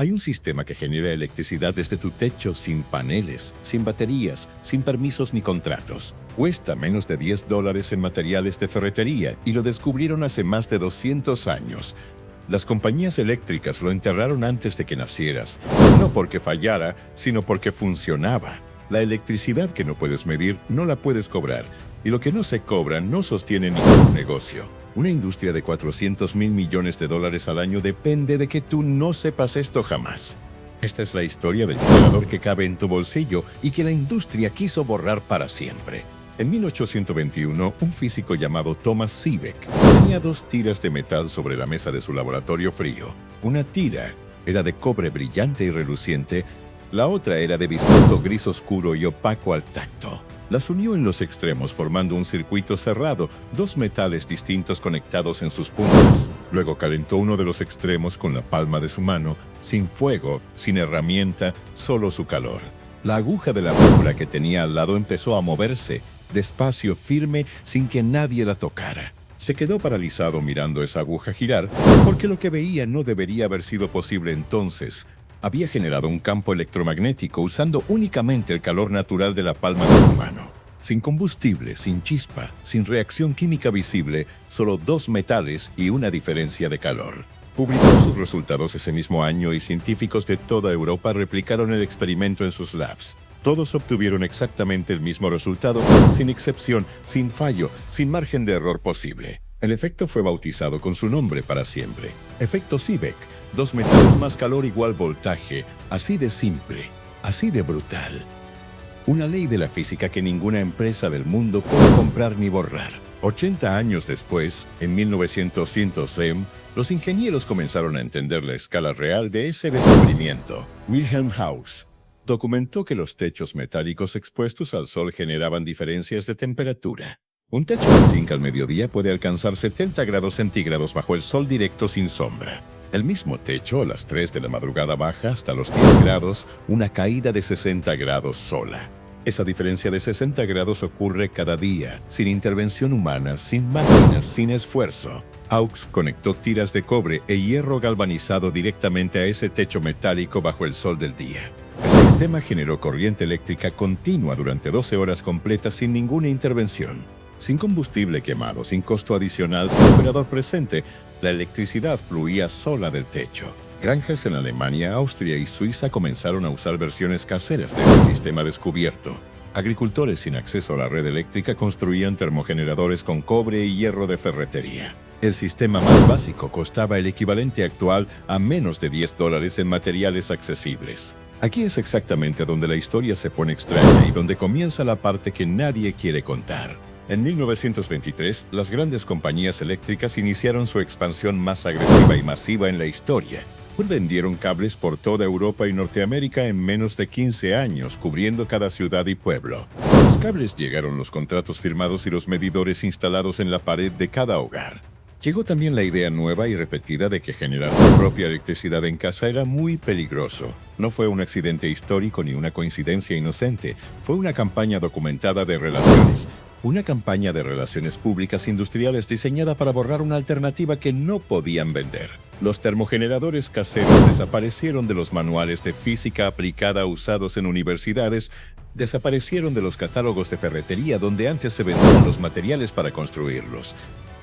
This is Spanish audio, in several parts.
Hay un sistema que genera electricidad desde tu techo sin paneles, sin baterías, sin permisos ni contratos. Cuesta menos de $10 en materiales de ferretería y lo descubrieron hace más de 200 años. Las compañías eléctricas lo enterraron antes de que nacieras, no porque fallara, sino porque funcionaba. La electricidad que no puedes medir no la puedes cobrar, y lo que no se cobra no sostiene ningún negocio. Una industria de $400 mil millones al año depende de que tú no sepas esto jamás. Esta es la historia del generador que cabe en tu bolsillo y que la industria quiso borrar para siempre. En 1821, un físico llamado Thomas Seebeck tenía 2 tiras de metal sobre la mesa de su laboratorio frío. Una tira era de cobre brillante y reluciente, la otra era de bismuto gris oscuro y opaco al tacto. Las unió en los extremos formando un circuito cerrado, 2 metales distintos conectados en sus puntas. Luego calentó uno de los extremos con la palma de su mano, sin fuego, sin herramienta, solo su calor. La aguja de la brújula que tenía al lado empezó a moverse, despacio, firme, sin que nadie la tocara. Se quedó paralizado mirando esa aguja girar, porque lo que veía no debería haber sido posible entonces. Había generado un campo electromagnético usando únicamente el calor natural de la palma de su mano. Sin combustible, sin chispa, sin reacción química visible, solo 2 metales y una diferencia de calor. Publicó sus resultados ese mismo año y científicos de toda Europa replicaron el experimento en sus labs. Todos obtuvieron exactamente el mismo resultado, sin excepción, sin fallo, sin margen de error posible. El efecto fue bautizado con su nombre para siempre. Efecto Seebeck. 2 metales más calor igual voltaje. Así de simple, así de brutal. Una ley de la física que ninguna empresa del mundo puede comprar ni borrar. 80 años después, en 1900, los ingenieros comenzaron a entender la escala real de ese descubrimiento. Wilhelm Haus documentó que los techos metálicos expuestos al sol generaban diferencias de temperatura. Un techo de zinc al mediodía puede alcanzar 70 grados centígrados bajo el sol directo sin sombra. El mismo techo a las 3 de la madrugada baja hasta los 10 grados, una caída de 60 grados sola. Esa diferencia de 60 grados ocurre cada día, sin intervención humana, sin máquinas, sin esfuerzo. Hawks conectó tiras de cobre e hierro galvanizado directamente a ese techo metálico bajo el sol del día. El sistema generó corriente eléctrica continua durante 12 horas completas sin ninguna intervención. Sin combustible quemado, sin costo adicional, sin operador presente, la electricidad fluía sola del techo. Granjas en Alemania, Austria y Suiza comenzaron a usar versiones caseras de este sistema descubierto. Agricultores sin acceso a la red eléctrica construían termogeneradores con cobre y hierro de ferretería. El sistema más básico costaba el equivalente actual a menos de $10 en materiales accesibles. Aquí es exactamente donde la historia se pone extraña y donde comienza la parte que nadie quiere contar. En 1923, las grandes compañías eléctricas iniciaron su expansión más agresiva y masiva en la historia. Vendieron cables por toda Europa y Norteamérica en menos de 15 años, cubriendo cada ciudad y pueblo. Con los cables llegaron los contratos firmados y los medidores instalados en la pared de cada hogar. Llegó también la idea nueva y repetida de que generar su propia electricidad en casa era muy peligroso. No fue un accidente histórico ni una coincidencia inocente, fue una campaña documentada de relaciones. Una campaña de relaciones públicas industriales diseñada para borrar una alternativa que no podían vender. Los termogeneradores caseros desaparecieron de los manuales de física aplicada usados en universidades, desaparecieron de los catálogos de ferretería donde antes se vendían los materiales para construirlos,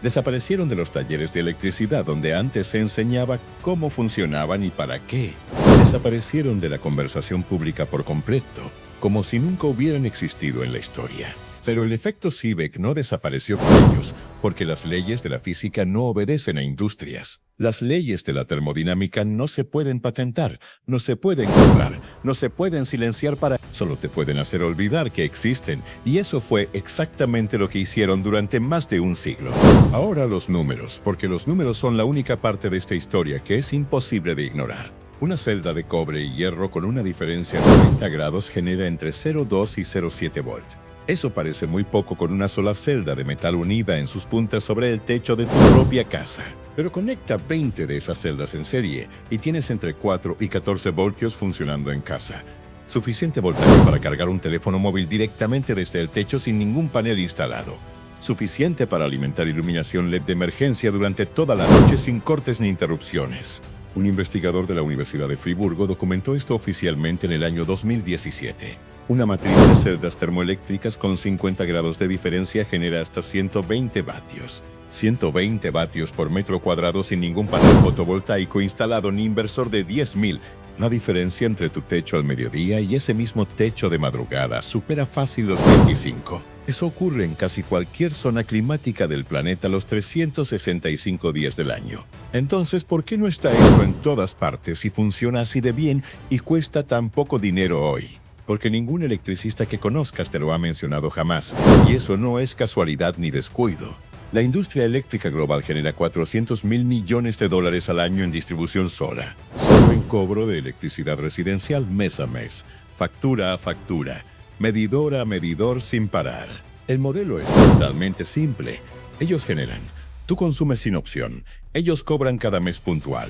desaparecieron de los talleres de electricidad donde antes se enseñaba cómo funcionaban y para qué, desaparecieron de la conversación pública por completo, como si nunca hubieran existido en la historia. Pero el efecto Seebeck no desapareció con ellos, porque las leyes de la física no obedecen a industrias. Las leyes de la termodinámica no se pueden patentar, no se pueden comprar, no se pueden silenciar solo te pueden hacer olvidar que existen, y eso fue exactamente lo que hicieron durante más de un siglo. Ahora los números, porque los números son la única parte de esta historia que es imposible de ignorar. Una celda de cobre y hierro con una diferencia de 30 grados genera entre 0,2 y 0,7 volts. Eso parece muy poco con una sola celda de metal unida en sus puntas sobre el techo de tu propia casa. Pero conecta 20 de esas celdas en serie y tienes entre 4 y 14 voltios funcionando en casa. Suficiente voltaje para cargar un teléfono móvil directamente desde el techo sin ningún panel instalado. Suficiente para alimentar iluminación LED de emergencia durante toda la noche sin cortes ni interrupciones. Un investigador de la Universidad de Friburgo documentó esto oficialmente en el año 2017. Una matriz de celdas termoeléctricas con 50 grados de diferencia genera hasta 120 vatios. 120 vatios por metro cuadrado sin ningún panel fotovoltaico instalado ni inversor de 10.000. La diferencia entre tu techo al mediodía y ese mismo techo de madrugada supera fácil los 25. Eso ocurre en casi cualquier zona climática del planeta los 365 días del año. Entonces, ¿por qué no está esto en todas partes y funciona así de bien y cuesta tan poco dinero hoy? Porque ningún electricista que conozcas te lo ha mencionado jamás, y eso no es casualidad ni descuido. La industria eléctrica global genera 400.000 millones de dólares al año en distribución sola, solo en cobro de electricidad residencial mes a mes, factura a factura, medidor a medidor sin parar. El modelo es totalmente simple. Ellos generan, tú consumes sin opción, ellos cobran cada mes puntual.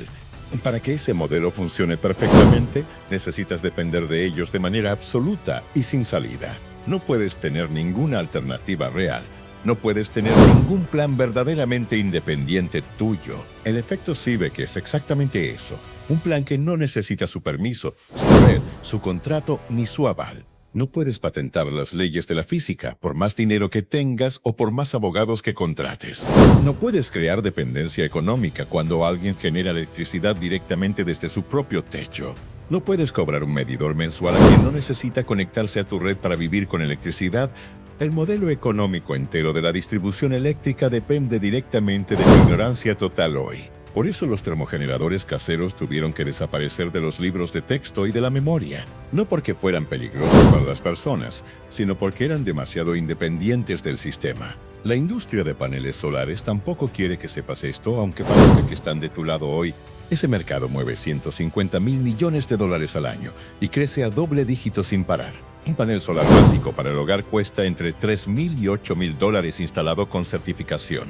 Para que ese modelo funcione perfectamente, necesitas depender de ellos de manera absoluta y sin salida. No puedes tener ninguna alternativa real. No puedes tener ningún plan verdaderamente independiente tuyo. El efecto Seebeck es exactamente eso. Un plan que no necesita su permiso, su red, su contrato ni su aval. No puedes patentar las leyes de la física, por más dinero que tengas o por más abogados que contrates. No puedes crear dependencia económica cuando alguien genera electricidad directamente desde su propio techo. No puedes cobrar un medidor mensual a quien no necesita conectarse a tu red para vivir con electricidad. El modelo económico entero de la distribución eléctrica depende directamente de tu ignorancia total hoy. Por eso los termogeneradores caseros tuvieron que desaparecer de los libros de texto y de la memoria. No porque fueran peligrosos para las personas, sino porque eran demasiado independientes del sistema. La industria de paneles solares tampoco quiere que sepas esto, aunque parezca que están de tu lado hoy. Ese mercado mueve 150.000 millones de dólares al año y crece a doble dígito sin parar. Un panel solar básico para el hogar cuesta entre $3.000 y $8.000 instalado con certificación.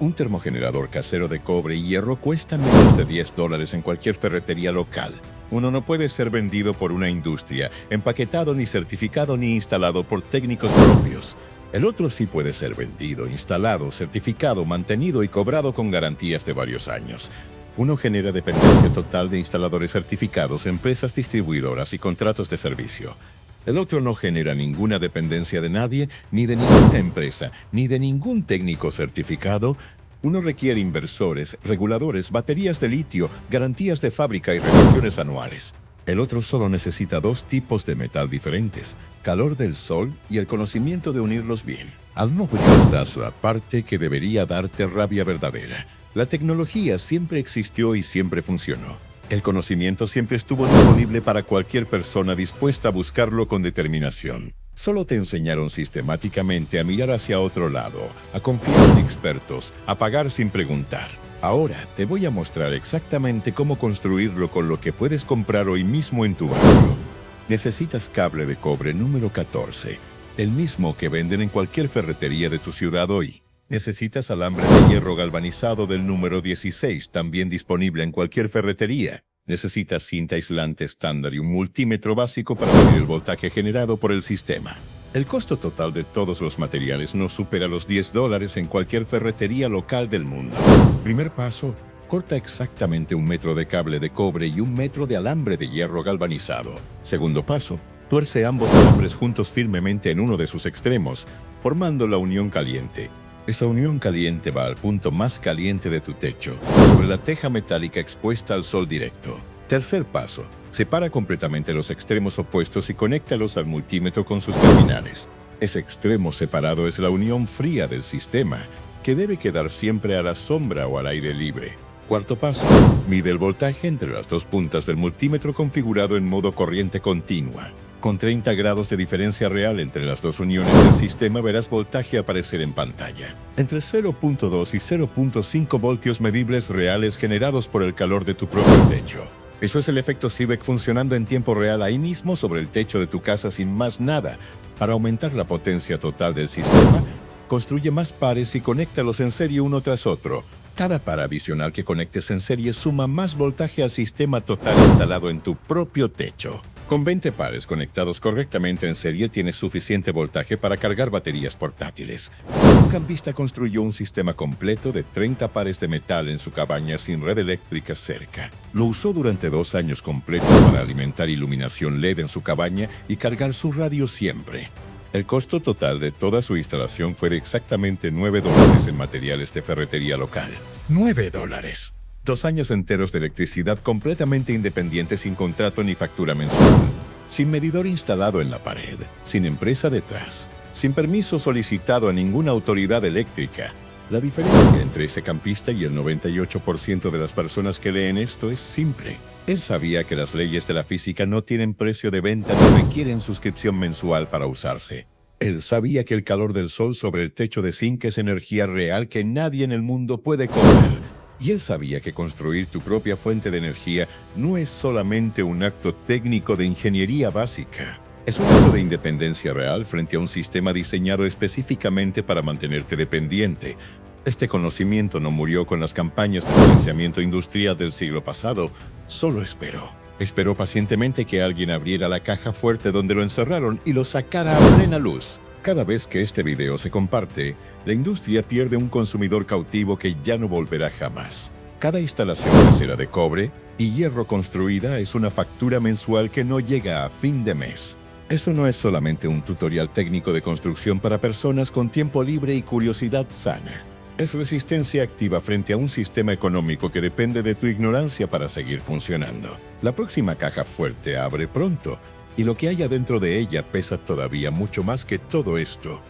Un termogenerador casero de cobre y hierro cuesta menos de $10 en cualquier ferretería local. Uno no puede ser vendido por una industria, empaquetado ni certificado ni instalado por técnicos propios. El otro sí puede ser vendido, instalado, certificado, mantenido y cobrado con garantías de varios años. Uno genera dependencia total de instaladores certificados, empresas distribuidoras y contratos de servicio. El otro no genera ninguna dependencia de nadie, ni de ninguna empresa, ni de ningún técnico certificado. Uno requiere inversores, reguladores, baterías de litio, garantías de fábrica y revisiones anuales. El otro solo necesita dos tipos de metal diferentes, calor del sol y el conocimiento de unirlos bien. Al no está la parte que debería darte rabia verdadera. La tecnología siempre existió y siempre funcionó. El conocimiento siempre estuvo disponible para cualquier persona dispuesta a buscarlo con determinación. Solo te enseñaron sistemáticamente a mirar hacia otro lado, a confiar en expertos, a pagar sin preguntar. Ahora te voy a mostrar exactamente cómo construirlo con lo que puedes comprar hoy mismo en tu barrio. Necesitas cable de cobre número 14, el mismo que venden en cualquier ferretería de tu ciudad hoy. Necesitas alambre de hierro galvanizado del número 16, también disponible en cualquier ferretería. Necesitas cinta aislante estándar y un multímetro básico para medir el voltaje generado por el sistema. El costo total de todos los materiales no supera los $10 en cualquier ferretería local del mundo. Primer paso, corta exactamente 1 metro de cable de cobre y 1 metro de alambre de hierro galvanizado. Segundo paso, tuerce ambos alambres juntos firmemente en uno de sus extremos, formando la unión caliente. Esa unión caliente va al punto más caliente de tu techo, sobre la teja metálica expuesta al sol directo. Tercer paso, separa completamente los extremos opuestos y conéctalos al multímetro con sus terminales. Ese extremo separado es la unión fría del sistema, que debe quedar siempre a la sombra o al aire libre. Cuarto paso, mide el voltaje entre las dos puntas del multímetro configurado en modo corriente continua. Con 30 grados de diferencia real entre las dos uniones del sistema verás voltaje aparecer en pantalla. Entre 0.2 y 0.5 voltios medibles reales generados por el calor de tu propio techo. Eso es el efecto Seebeck funcionando en tiempo real ahí mismo sobre el techo de tu casa sin más nada. Para aumentar la potencia total del sistema, construye más pares y conéctalos en serie uno tras otro. Cada par adicional que conectes en serie suma más voltaje al sistema total instalado en tu propio techo. Con 20 pares conectados correctamente en serie tienes suficiente voltaje para cargar baterías portátiles. campista construyó un sistema completo de 30 pares de metal en su cabaña sin red eléctrica cerca. Lo usó durante 2 años completos para alimentar iluminación LED en su cabaña y cargar su radio siempre. El costo total de toda su instalación fue de exactamente $9 en materiales de ferretería local. $9. 2 años enteros de electricidad completamente independiente, sin contrato ni factura mensual, sin medidor instalado en la pared, sin empresa detrás, sin permiso solicitado a ninguna autoridad eléctrica. La diferencia entre ese campista y el 98% de las personas que leen esto es simple. Él sabía que las leyes de la física no tienen precio de venta ni requieren suscripción mensual para usarse. Él sabía que el calor del sol sobre el techo de zinc es energía real que nadie en el mundo puede comer. Y él sabía que construir tu propia fuente de energía no es solamente un acto técnico de ingeniería básica. Es un acto de independencia real frente a un sistema diseñado específicamente para mantenerte dependiente. Este conocimiento no murió con las campañas de silenciamiento industrial del siglo pasado, solo esperó. Esperó pacientemente que alguien abriera la caja fuerte donde lo encerraron y lo sacara a plena luz. Cada vez que este video se comparte, la industria pierde un consumidor cautivo que ya no volverá jamás. Cada instalación de acera de cobre y hierro construida es una factura mensual que no llega a fin de mes. Eso no es solamente un tutorial técnico de construcción para personas con tiempo libre y curiosidad sana. Es resistencia activa frente a un sistema económico que depende de tu ignorancia para seguir funcionando. La próxima caja fuerte abre pronto, y lo que hay adentro de ella pesa todavía mucho más que todo esto.